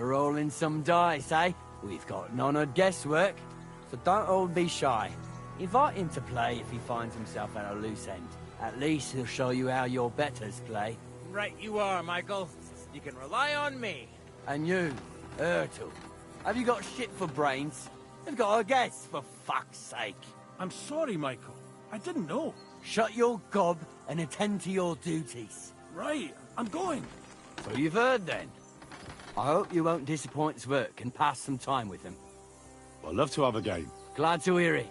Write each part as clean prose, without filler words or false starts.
rolling some dice, eh? We've got none of guesswork, so don't all be shy. Invite him to play if he finds himself at a loose end. At least he'll show you how your betters play. Right you are, Michael. You can rely on me. And you, Ertl, have you got shit for brains? You've got a guess, for fuck's sake. I'm sorry, Michael. I didn't know. Shut your gob and attend to your duties. Right, I'm going. So you've heard then. I hope you won't disappoint Zwerk and pass some time with him. I'd love to have a game. Glad to hear it.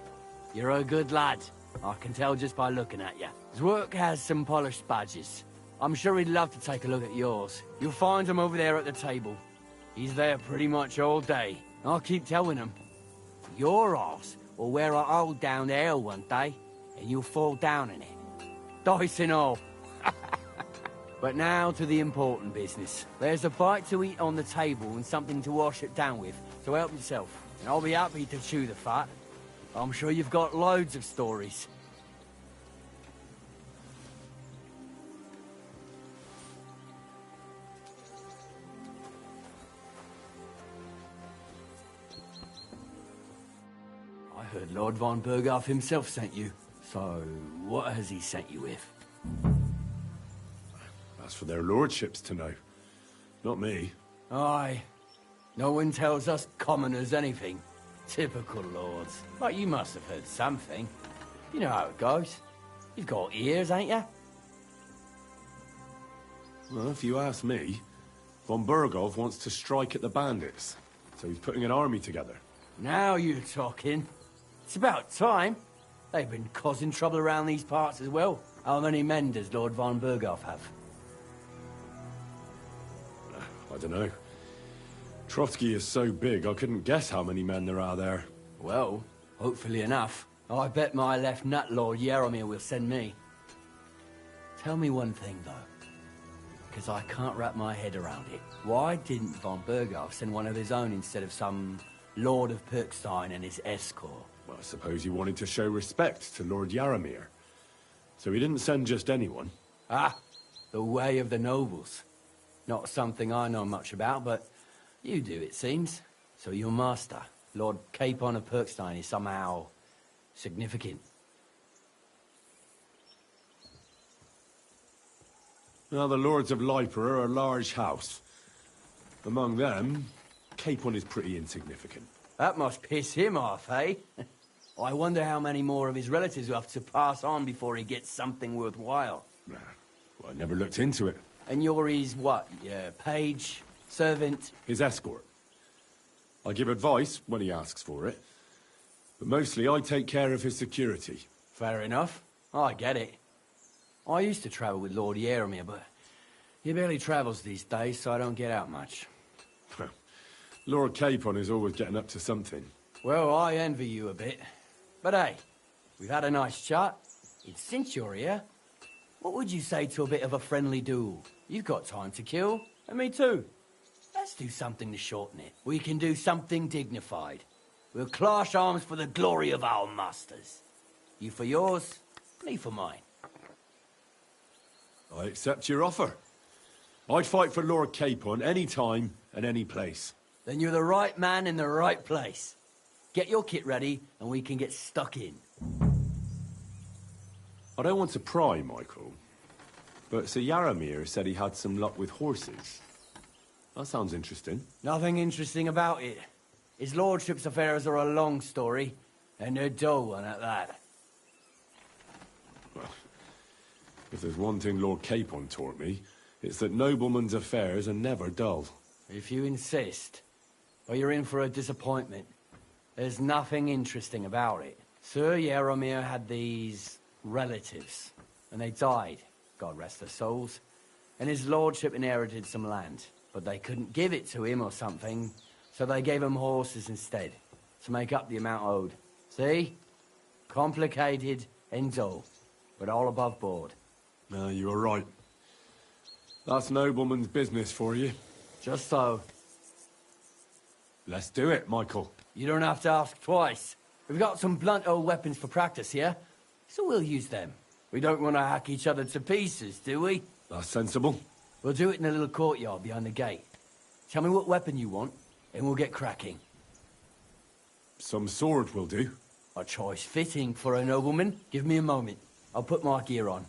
You're a good lad. I can tell just by looking at you. Zwerk has some polished badges. I'm sure he'd love to take a look at yours. You'll find him over there at the table. He's there pretty much all day. I'll keep telling him. Your arse will wear a hole down the ale one day, and you'll fall down in it. Dice and all. But now to the important business. There's a bite to eat on the table and something to wash it down with, so help yourself. And I'll be happy to chew the fat. I'm sure you've got loads of stories. I heard Lord von Berghoff himself sent you. So, what has he sent you with? That's for their lordships to know. Not me. Aye. No one tells us commoners anything. Typical lords. But you must have heard something. You know how it goes. You've got ears, ain't you? Well, if you ask me, von Berghoff wants to strike at the bandits. So he's putting an army together. Now you're talking. It's about time. They've been causing trouble around these parts as well. How many men does Lord von Berghoff have? I don't know. Trotsky is so big, I couldn't guess how many men there are there. Well, hopefully enough. I bet my left nut Lord Yaromir will send me. Tell me one thing, though, because I can't wrap my head around it. Why didn't von Berghoff send one of his own instead of some Lord of Pirkstein and his escort? Well, I suppose he wanted to show respect to Lord Yaromir. So he didn't send just anyone. Ah, the way of the nobles. Not something I know much about, but you do, it seems. So your master, Lord Capon of Pirkstein, is somehow significant. Now, the Lords of Liper are a large house. Among them, Capon is pretty insignificant. That must piss him off, eh? I wonder how many more of his relatives will have to pass on before he gets something worthwhile. Well, I never looked into it. And you're his, what, page, servant? His escort. I give advice when he asks for it. But mostly I take care of his security. Fair enough. I get it. I used to travel with Lord Yaromir, but he barely travels these days, so I don't get out much. Lord Capon is always getting up to something. Well, I envy you a bit. But hey, we've had a nice chat. And since you're here, what would you say to a bit of a friendly duel? You've got time to kill, and me too. Let's do something to shorten it. We can do something dignified. We'll clash arms for the glory of our masters. You for yours, me for mine. I accept your offer. I'd fight for Lord Capon any time and any place. Then you're the right man in the right place. Get your kit ready, and we can get stuck in. I don't want to pry, Michael, but Sir Yaromir said he had some luck with horses. That sounds interesting. Nothing interesting about it. His lordship's affairs are a long story, and a dull one at that. Well, if there's one thing Lord Capon taught me, it's that noblemen's affairs are never dull. If you insist, or you're in for a disappointment. There's nothing interesting about it. Sir Yaromir had these relatives, and they died, God rest their souls, and his lordship inherited some land, but they couldn't give it to him or something, so they gave him horses instead, to make up the amount owed. See? Complicated and dull, but all above board. No, you are right. That's nobleman's business for you. Just so. Let's do it, Michael. You don't have to ask twice. We've got some blunt old weapons for practice here, so we'll use them. We don't want to hack each other to pieces, do we? That's sensible. We'll do it in a little courtyard behind the gate. Tell me what weapon you want, and we'll get cracking. Some sword will do. A choice fitting for a nobleman. Give me a moment. I'll put my gear on.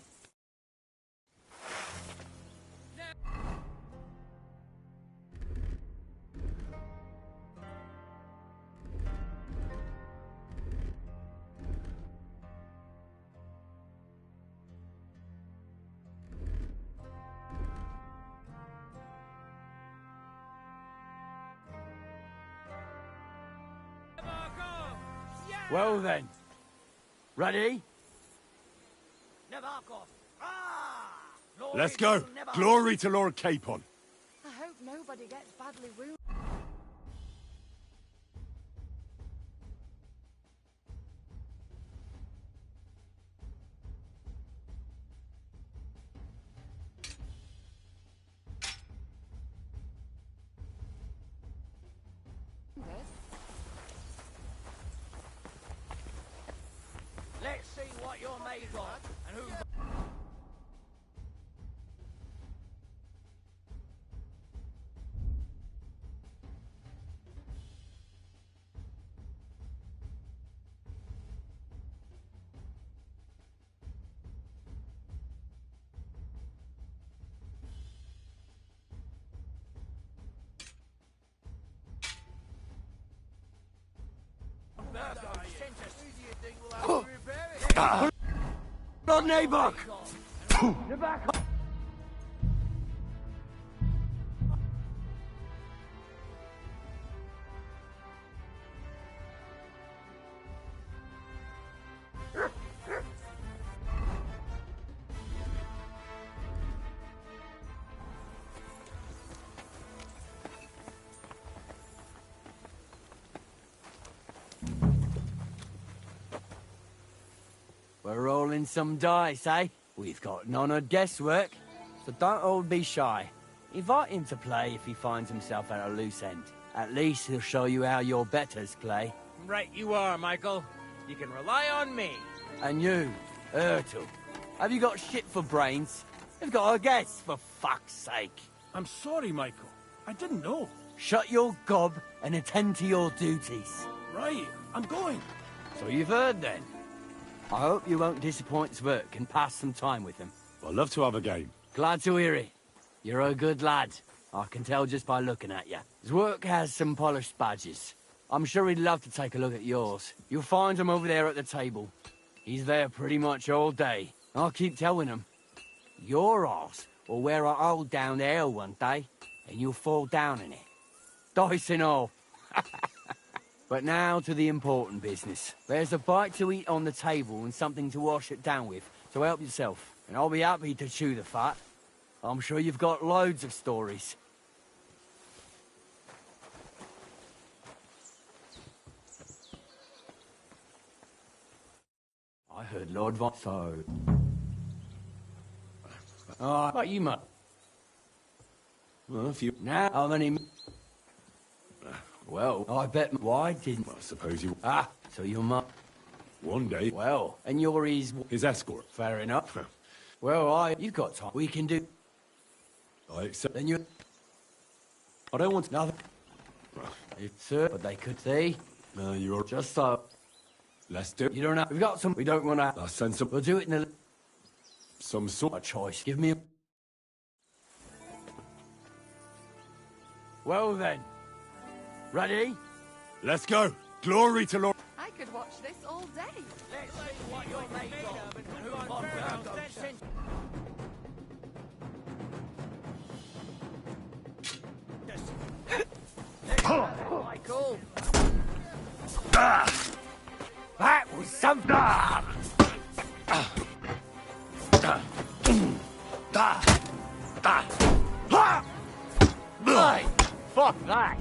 Well then. Ready? Let's go. Glory to Lord Capon. I hope nobody gets badly wounded. Let's see what you're made of, and who... Lord Nabok! We're rolling some dice, eh? We've got none of guesswork, so don't all be shy. Invite him to play if he finds himself at a loose end. At least he'll show you how your betters play. Right you are, Michael. You can rely on me. And you, Ertl, have you got shit for brains? You've got a guess, for fuck's sake. I'm sorry, Michael. I didn't know. Shut your gob and attend to your duties. Right, I'm going. So you've heard then. I hope you won't disappoint Zwerk and pass some time with him. I'd love to have a game. Glad to hear it. You're a good lad. I can tell just by looking at you. Zwerk has some polished badges. I'm sure he'd love to take a look at yours. You'll find him over there at the table. He's there pretty much all day. I'll keep telling him. Your arse will wear a hole down there one day, and you'll fall down in it. Dice and all. But now to the important business. There's a bite to eat on the table and something to wash it down with, so help yourself. And I'll be happy to chew the fat. I'm sure you've got loads of stories. I heard Lord Von... So... But you might... Well, if you... Now, how many... Well, I bet... Why didn't... I suppose you... Ah, so you're my... One day... Well, and you're his escort. Fair enough. Well, you've got time. We can do... I accept... Then you... I don't want... Nothing. Sir, but they could see. No, you're... Just so... Let's do it. You don't have... We've got some... We don't want to... I'll send some... We'll do it in a... Some sort... A choice. Give me a... Well then. Ready? Let's go. Glory to Lord... I could watch this all day. Let's see what you're made of and who Michael. That was something. Hey, fuck that.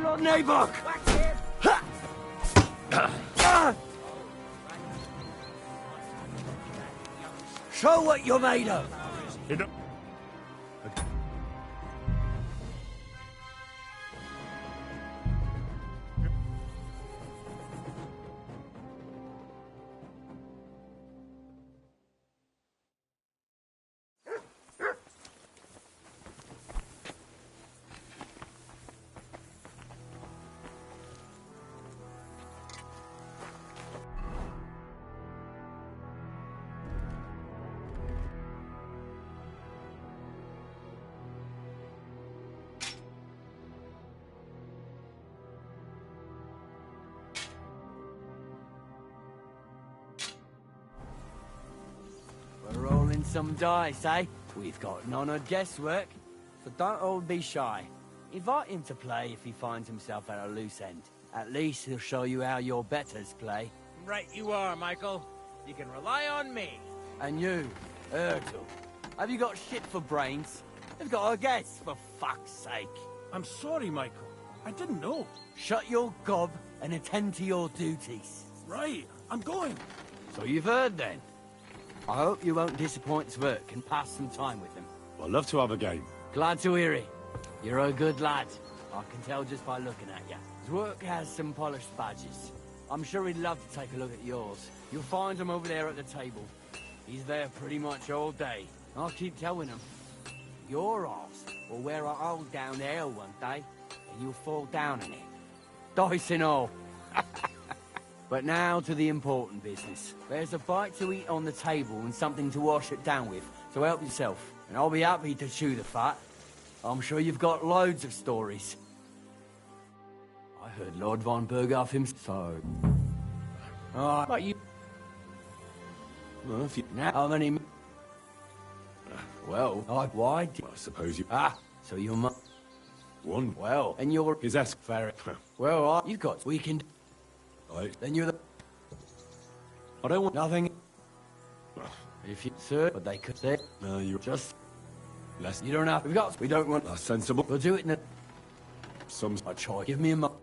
Lord Nabok. Show what you're made of. some dice, eh? We've got none of guesswork, so don't all be shy. Invite him to play if he finds himself at a loose end. At least he'll show you how your betters play. Right you are, Michael. You can rely on me. And you, Erdl, have you got shit for brains? You've got a guess, for fuck's sake. I'm sorry, Michael. I didn't know. Shut your gob and attend to your duties. Right, I'm going. So you've heard then. I hope you won't disappoint Zwerk and pass some time with him. I'd love to have a game. Glad to hear it. You're a good lad. I can tell just by looking at you. Zwerk has some polished badges. I'm sure he'd love to take a look at yours. You'll find him over there at the table. He's there pretty much all day. I'll keep telling him. Your arse will wear a hole down there one day, and you'll fall down in it. Dice and all. But now to the important business. There's a bite to eat on the table and something to wash it down with, so help yourself. And I'll be happy to chew the fat. I'm sure you've got loads of stories. I heard Lord von Berghoff himself. So... but you... Well, if you... Now, how many... Well, why did... I suppose you... So you're mu... One. Well, and you're... His ask. Fair... Well, you've got weekend... Right. Then you're the... I don't want... Nothing... If you... Sir, but they could say... No, you're... Just... Less... You don't have... We don't want... That's sensible. We'll do it in a... Some... I try. Give me a mo...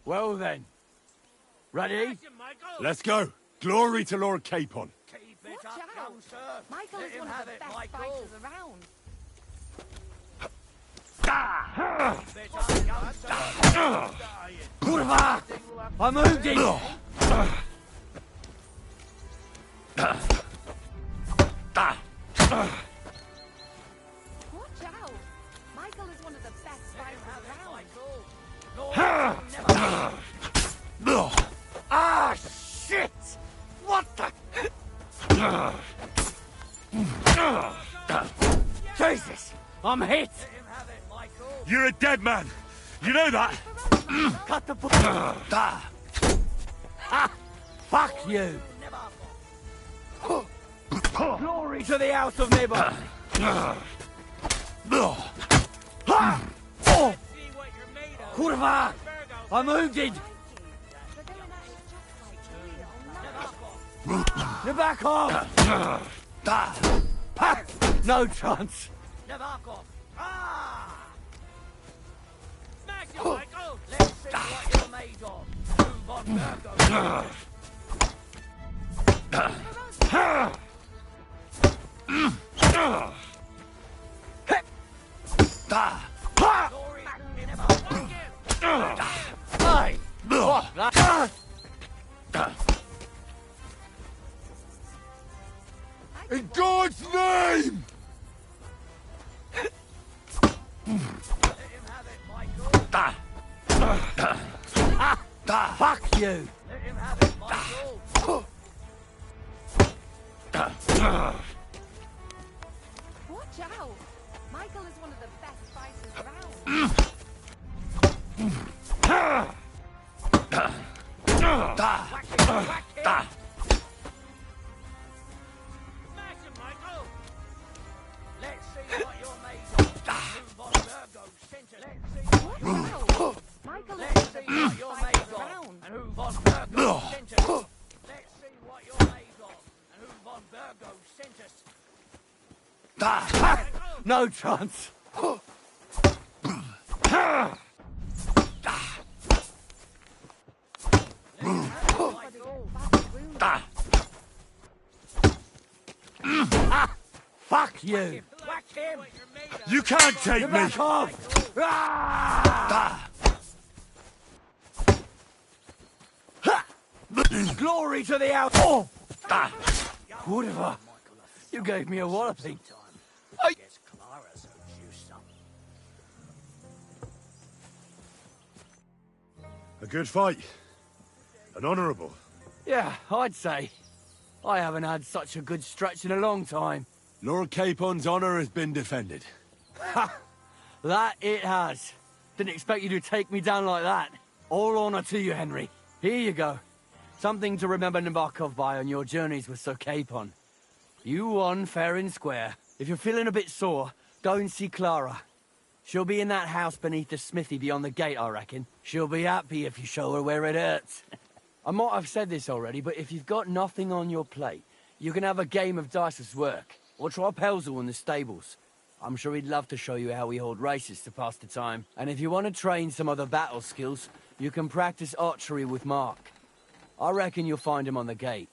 Well then. Ready? Let's go. Glory to Lord Capon. Watch out! Michael is one of the best fighters around. Kurwa! I'm moving! Watch out! Michael is one of the best fighters around. Ah, shit! What the... Jesus! I'm hit! You're a dead man. You know that? Cut the... Fuck you! Glory to the House of Nibble! Kurwa! I'm wounded! You're back off! No chance! Smash it, Michael! Let's see what you're made of. Move on, Virgo. In God's name! Fuck you! Let him have it, Michael. Watch out! Michael is one of the best fighters around. Smash him, Michael! Let's see what you're made of. Move on, Virgo. Center. Let's see what Watch out! Michael is one Let's of the see what best you're fighters made of. around. And move on, Virgo. Center. Let's see what you're made of. And move on, Virgo. Center. No chance! Fuck you! Whack him! What you're made of. You can't take You're me! back off! Ah! Glory to the out! Oh! Ah! Whatever. You gave me a walloping. I... Guess Clara's owes you some. A good fight. An honourable. Yeah, I'd say. I haven't had such a good stretch in a long time. Lord Capon's honour has been defended. Ha! That it has. Didn't expect you to take me down like that. All honour to you, Henry. Here you go. Something to remember Nabokov by on your journeys with Sir Capon. You won fair and square. If you're feeling a bit sore, go and see Clara. She'll be in that house beneath the smithy beyond the gate, I reckon. She'll be happy if you show her where it hurts. I might have said this already, but if you've got nothing on your plate, you can have a game of dice's work. Or try Pelzel in the stables. I'm sure he'd love to show you how we hold races to pass the time. And if you want to train some other battle skills, you can practice archery with Mark. I reckon you'll find him on the gate.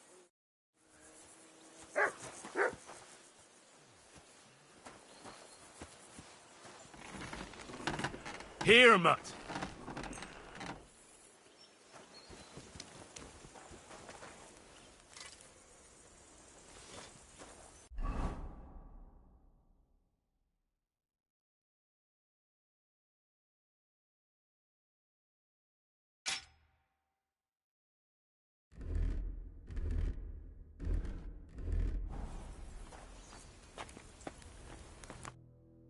Here, Mutt.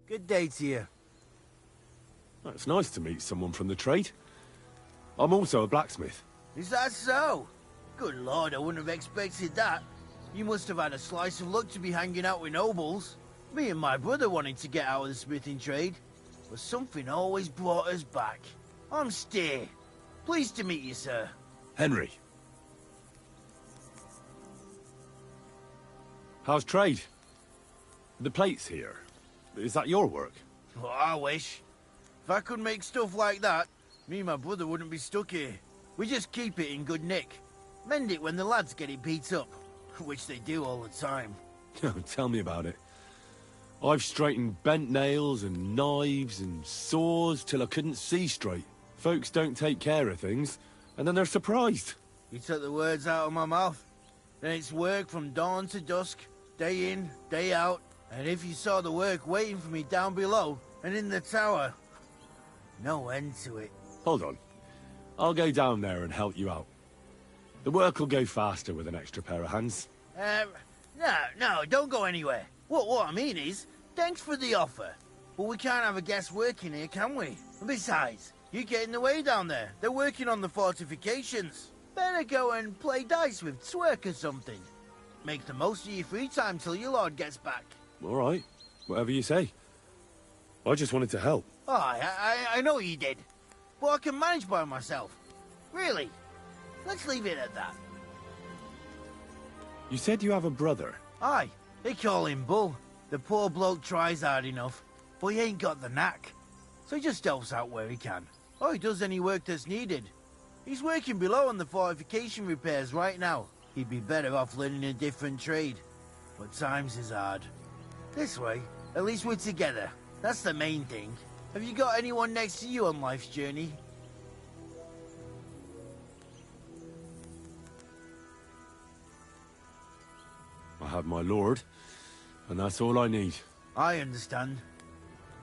Good day to you. It's nice to meet someone from the trade. I'm also a blacksmith. Is that so? Good lord, I wouldn't have expected that. You must have had a slice of luck to be hanging out with nobles. Me and my brother wanted to get out of the smithing trade, but something always brought us back. I'm Steer. Pleased to meet you, sir. Henry. How's trade? The plates here. Is that your work? Well, I wish. If I could make stuff like that, me and my brother wouldn't be stuck here. We just keep it in good nick. Mend it when the lads get it beat up, which they do all the time. Tell me about it. I've straightened bent nails and knives and saws till I couldn't see straight. Folks don't take care of things, and then they're surprised. You took the words out of my mouth. Then it's work from dawn to dusk, day in, day out. And if you saw the work waiting for me down below and in the tower, no end to it. Hold on. I'll go down there and help you out. The work will go faster with an extra pair of hands. No, don't go anywhere. What I mean is, thanks for the offer. But we can't have a guest working here, can we? And besides, you get in the way down there. They're working on the fortifications. Better go and play dice with Twerk or something. Make the most of your free time till your lord gets back. All right. Whatever you say. I just wanted to help. Oh, I know you did. But I can manage by myself. Really. Let's leave it at that. You said you have a brother. Aye, they call him Bull. The poor bloke tries hard enough, but he ain't got the knack. So he just helps out where he can. Or he does any work that's needed. He's working below on the fortification repairs right now. He'd be better off learning a different trade. But times is hard. This way, at least we're together. That's the main thing. Have you got anyone next to you on life's journey? I have my lord, and that's all I need. I understand.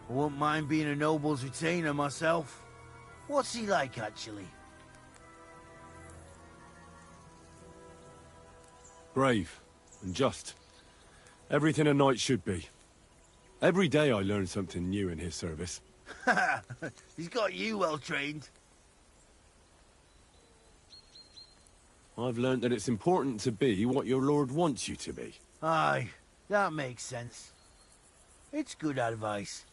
I wouldn't mind being a noble's retainer myself. What's he like, actually? Brave and just. Everything a knight should be. Every day I learn something new in his service. He's got you well trained. I've learned that it's important to be what your lord wants you to be. Aye, that makes sense. It's good advice.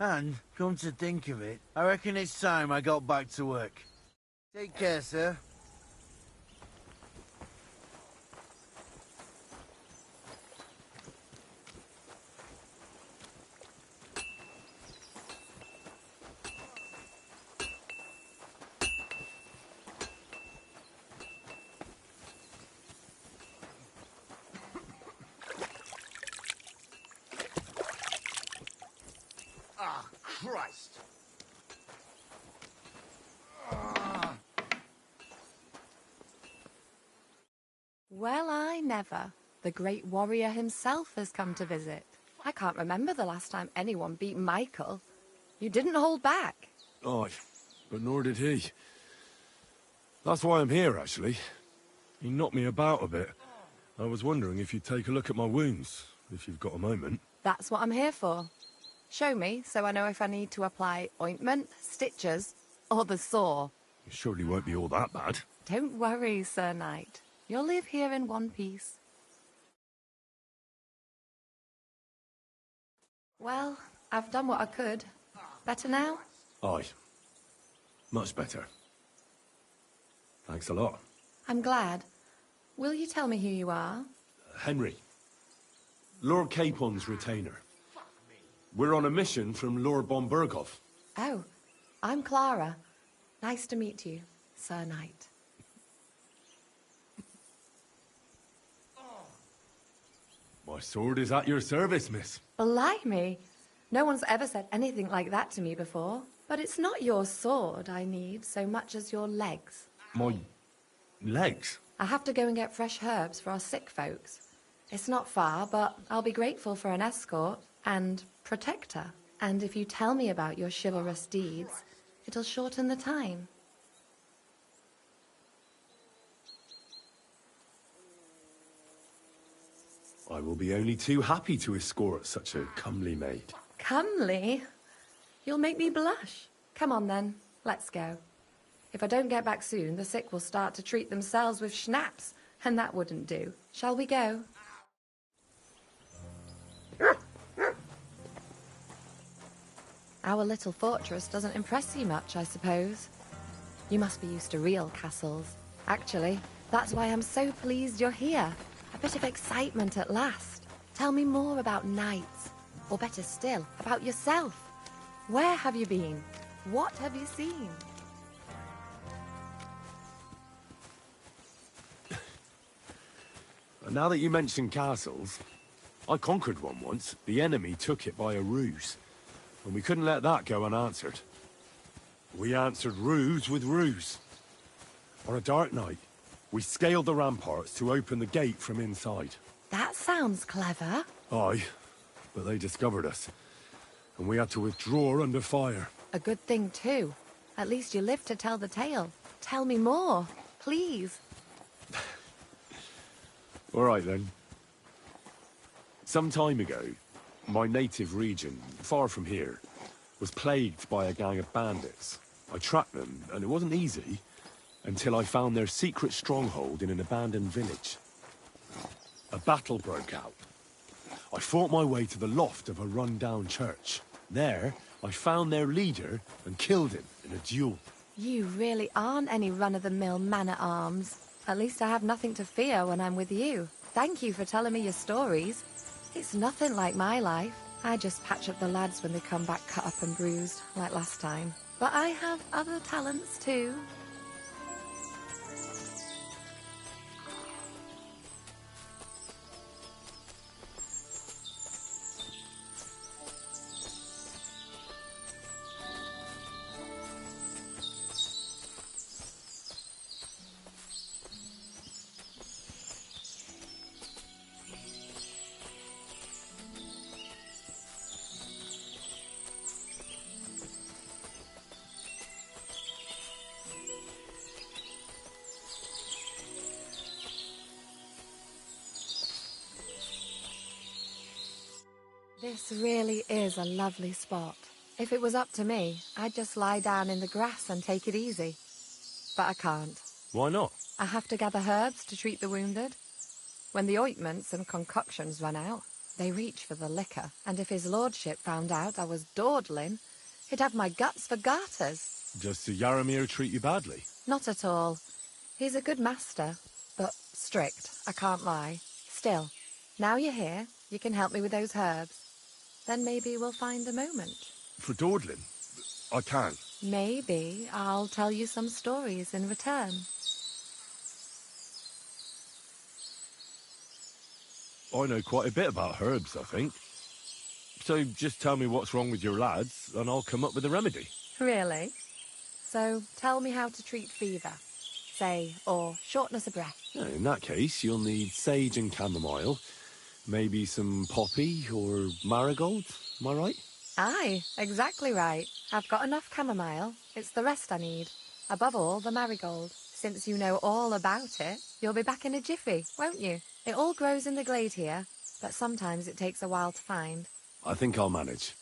And, come to think of it, I reckon it's time I got back to work. Take care, sir. Ah, Christ! Well, I never. The great warrior himself has come to visit. I can't remember the last time anyone beat Michael. You didn't hold back. Aye, but nor did he. That's why I'm here, actually. He knocked me about a bit. I was wondering if you'd take a look at my wounds, if you've got a moment. That's what I'm here for. Show me, so I know if I need to apply ointment, stitches, or the saw. It surely won't be all that bad. Don't worry, Sir Knight. You'll live here in one piece. Well, I've done what I could. Better now? Aye. Much better. Thanks a lot. I'm glad. Will you tell me who you are? Henry. Lord Capon's retainer. We're on a mission from Lord Bombergov. Oh, I'm Clara. Nice to meet you, Sir Knight. My sword is at your service, miss. Blimey! No one's ever said anything like that to me before. But it's not your sword I need so much as your legs. My legs? I have to go and get fresh herbs for our sick folks. It's not far, but I'll be grateful for an escort and protector. And if you tell me about your chivalrous deeds, it'll shorten the time. I will be only too happy to escort such a comely maid. Comely? You'll make me blush. Come on then, let's go. If I don't get back soon, the sick will start to treat themselves with schnapps, and that wouldn't do. Shall we go? Our little fortress doesn't impress you much, I suppose. You must be used to real castles. Actually, that's why I'm so pleased you're here. A bit of excitement at last. Tell me more about knights, or better still, about yourself. Where have you been? What have you seen? Now that you mention castles, I conquered one once. The enemy took it by a ruse, and we couldn't let that go unanswered. We answered ruse with ruse. On a dark night, we scaled the ramparts to open the gate from inside. That sounds clever. Aye, but they discovered us, and we had to withdraw under fire. A good thing too. At least you lived to tell the tale. Tell me more, please. All right then. Some time ago, my native region, far from here, was plagued by a gang of bandits. I tracked them, and it wasn't easy, until I found their secret stronghold in an abandoned village. A battle broke out. I fought my way to the loft of a run-down church. There, I found their leader and killed him in a duel. You really aren't any run-of-the-mill man-at-arms. At least I have nothing to fear when I'm with you. Thank you for telling me your stories. It's nothing like my life. I just patch up the lads when they come back cut up and bruised, like last time. But I have other talents too. This really is a lovely spot. If it was up to me, I'd just lie down in the grass and take it easy. But I can't. Why not? I have to gather herbs to treat the wounded. When the ointments and concoctions run out, they reach for the liquor. And if his lordship found out I was dawdling, he'd have my guts for garters. Does Sir Yaramir treat you badly? Not at all. He's a good master, but strict, I can't lie. Still, now you're here, you can help me with those herbs. Then maybe we'll find a moment. For dawdling? I can. Maybe I'll tell you some stories in return. I know quite a bit about herbs, I think. So just tell me what's wrong with your lads, and I'll come up with a remedy. Really? So tell me how to treat fever. say, or shortness of breath. In that case, you'll need sage and chamomile, maybe some poppy or marigold, am I right? Aye, exactly right. I've got enough chamomile. It's the rest I need. Above all, the marigold. Since you know all about it, you'll be back in a jiffy, won't you? It all grows in the glade here, but sometimes it takes a while to find. I think I'll manage.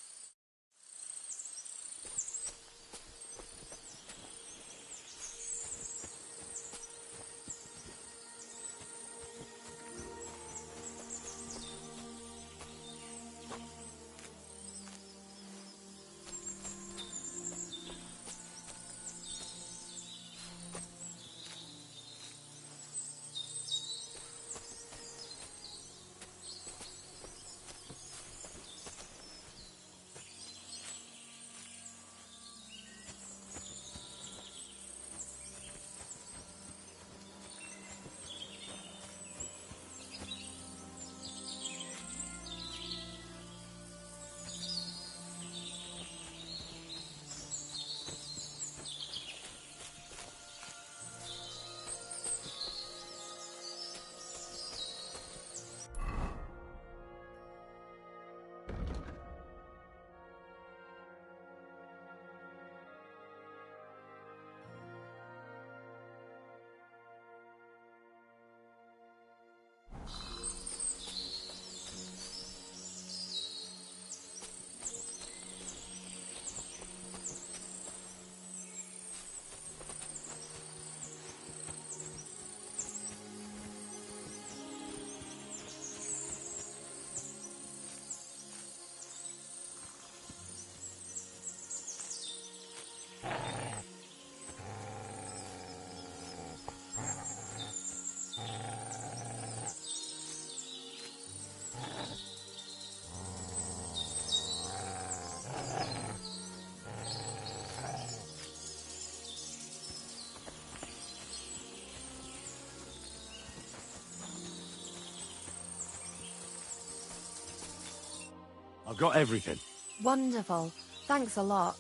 I've got everything. Wonderful. Thanks a lot.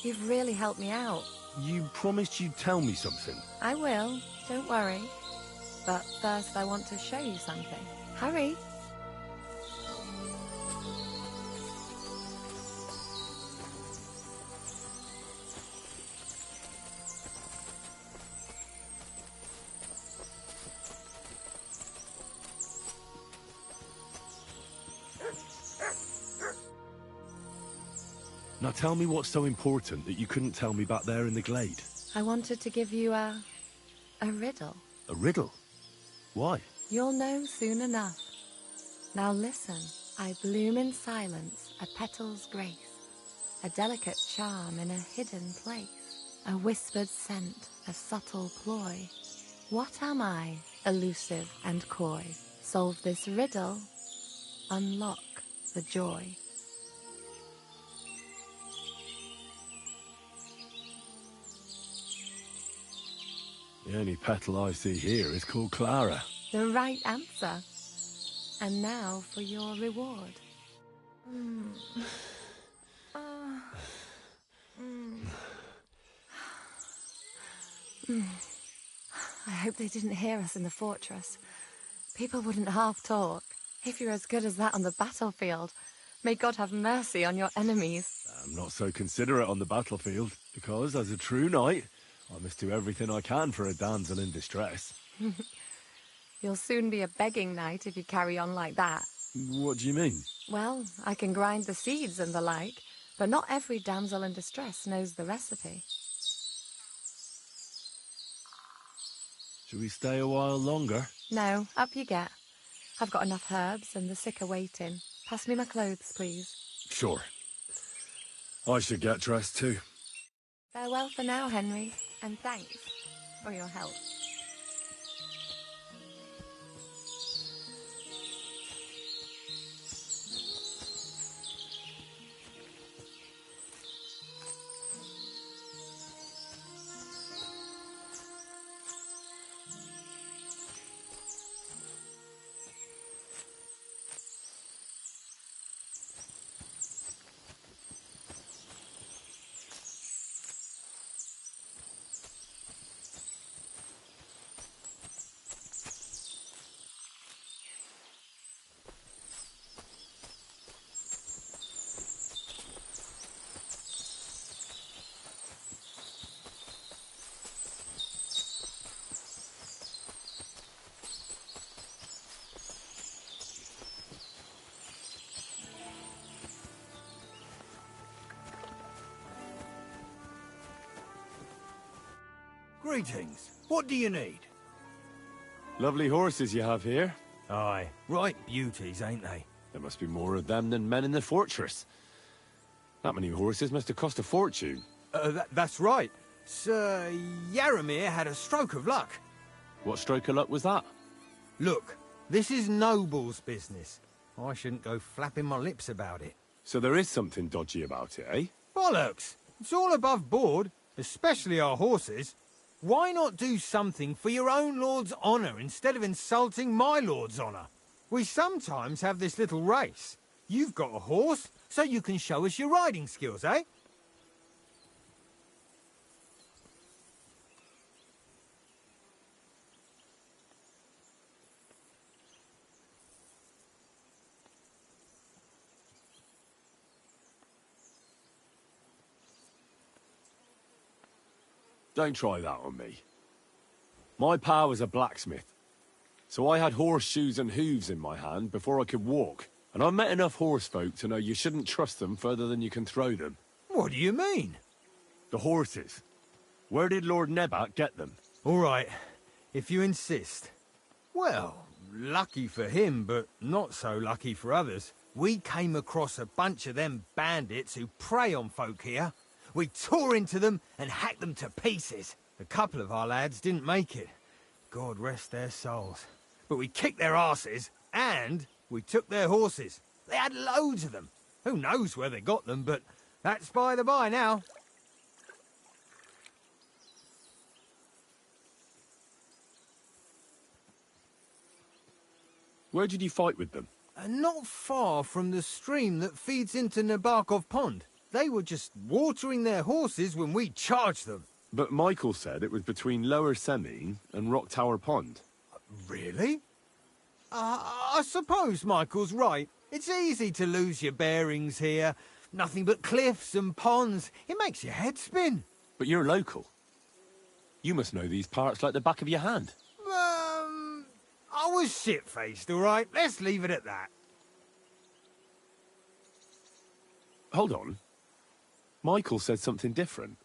You've really helped me out. You promised you'd tell me something. I will, don't worry. But first I want to show you something. Hurry. Now tell me what's so important that you couldn't tell me back there in the glade. I wanted to give you a riddle. A riddle? Why? You'll know soon enough. Now listen. I bloom in silence, a petal's grace, a delicate charm in a hidden place, a whispered scent, a subtle ploy. What am I, elusive and coy? Solve this riddle, unlock the joy. The only petal I see here is called Clara. The right answer. And now for your reward. I hope they didn't hear us in the fortress. People wouldn't half talk. If you're as good as that on the battlefield, may God have mercy on your enemies. I'm not so considerate on the battlefield, because as a true knight, I must do everything I can for a damsel in distress. You'll soon be a begging knight if you carry on like that. What do you mean? Well, I can grind the seeds and the like, but not every damsel in distress knows the recipe. Should we stay a while longer? No, up you get. I've got enough herbs and the sick are waiting. Pass me my clothes, please. Sure. I should get dressed too. Farewell for now, Henry, and thanks for your help. Greetings. What do you need? Lovely horses you have here. Aye, right beauties, ain't they? There must be more of them than men in the fortress. That many horses must have cost a fortune. That's right. Sir Yaramir had a stroke of luck. What stroke of luck was that? Look, this is noble's business. I shouldn't go flapping my lips about it. So there is something dodgy about it, eh? Bollocks! It's all above board, especially our horses. Why not do something for your own lord's honour instead of insulting my lord's honour? We sometimes have this little race. You've got a horse, so you can show us your riding skills, eh? Don't try that on me. My pa was a blacksmith, so I had horseshoes and hooves in my hand before I could walk. And I've met enough horse folk to know you shouldn't trust them further than you can throw them. What do you mean? The horses. Where did Lord Nebat get them? All right, if you insist. Well, lucky for him, but not so lucky for others. We came across a bunch of them bandits who prey on folk here. We tore into them and hacked them to pieces. A couple of our lads didn't make it. God rest their souls. But we kicked their asses, and we took their horses. They had loads of them. Who knows where they got them, but that's by the by now. Where did you fight with them? Not far from the stream that feeds into Nabokov Pond. They were just watering their horses when we charged them. But Michael said it was between Lower Semine and Rock Tower Pond. Really? I suppose Michael's right. It's easy to lose your bearings here. Nothing but cliffs and ponds. It makes your head spin. But you're local. You must know these parts like the back of your hand. I was shit-faced, all right? Let's leave it at that. Hold on. Michael said something different.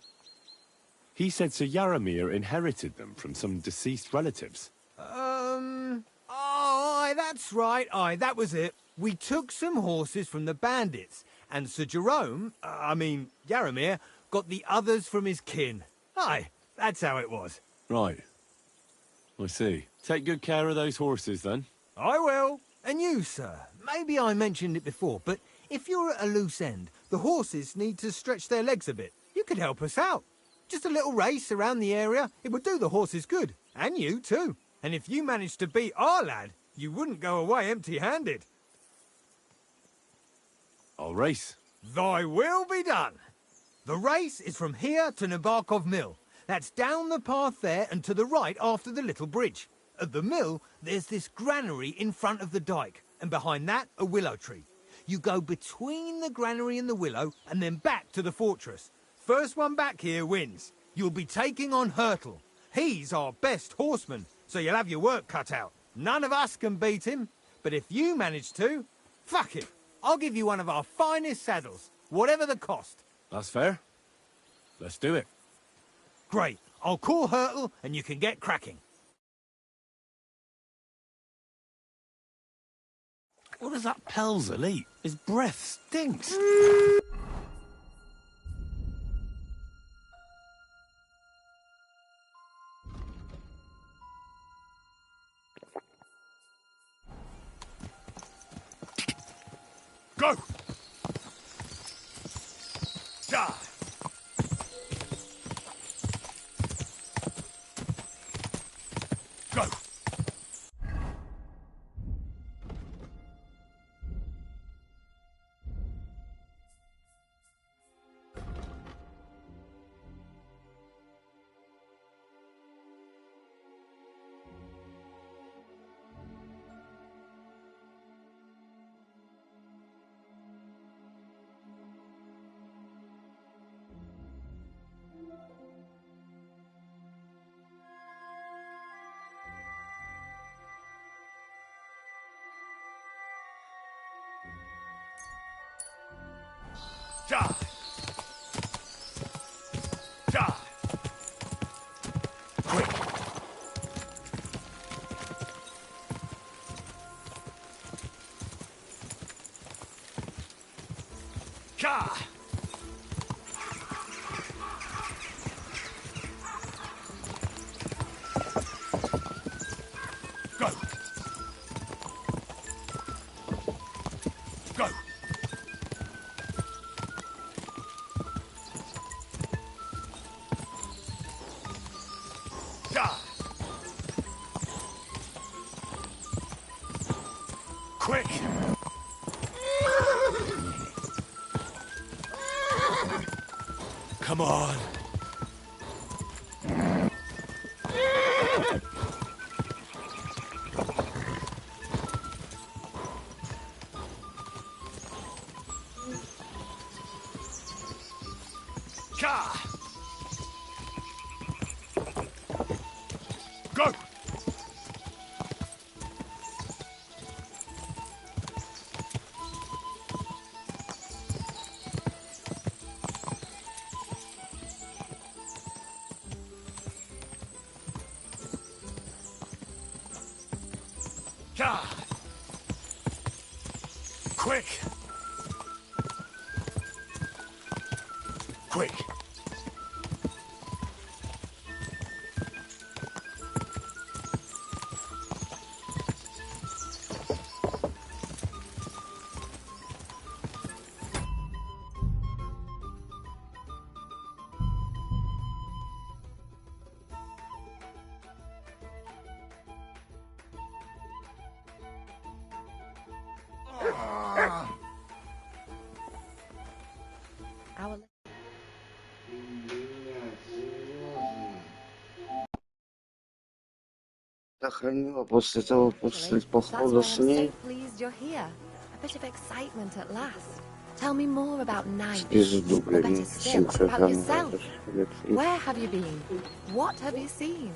He said Sir Yaramir inherited them from some deceased relatives. Aye, that's right. Aye, that was it. We took some horses from the bandits, and Sir Jerome, Yaramir, got the others from his kin. Aye, that's how it was. Right. I see. Take good care of those horses, then. I will. And you, sir. Maybe I mentioned it before, but if you're at a loose end, the horses need to stretch their legs a bit. You could help us out. Just a little race around the area. It would do the horses good. And you, too. And if you managed to beat our lad, you wouldn't go away empty-handed. I'll race. Thy will be done. The race is from here to Nabokov Mill. That's down the path there and to the right after the little bridge. At the mill, there's this granary in front of the dike, and behind that, a willow tree. You go between the granary and the willow, and then back to the fortress. First one back here wins. You'll be taking on Hurtle. He's our best horseman, so you'll have your work cut out. None of us can beat him, but if you manage to, fuck it. I'll give you one of our finest saddles, whatever the cost. That's fair. Let's do it. Great. I'll call Hurtle, and you can get cracking. What does that Pelzer eat? His breath stinks. Go! Die! Go! Die! Die! Ka! Go! Go! Da! Quick! Come on! Ka! Go! Ka! Quick! Quick! Our Сохранила после того, после похода с I'm so ней. pleased you're here. A bit of excitement at last. Tell me more about night. Пизду, Or блядь, better still, about yourself. лет. Where have you been? What have you seen?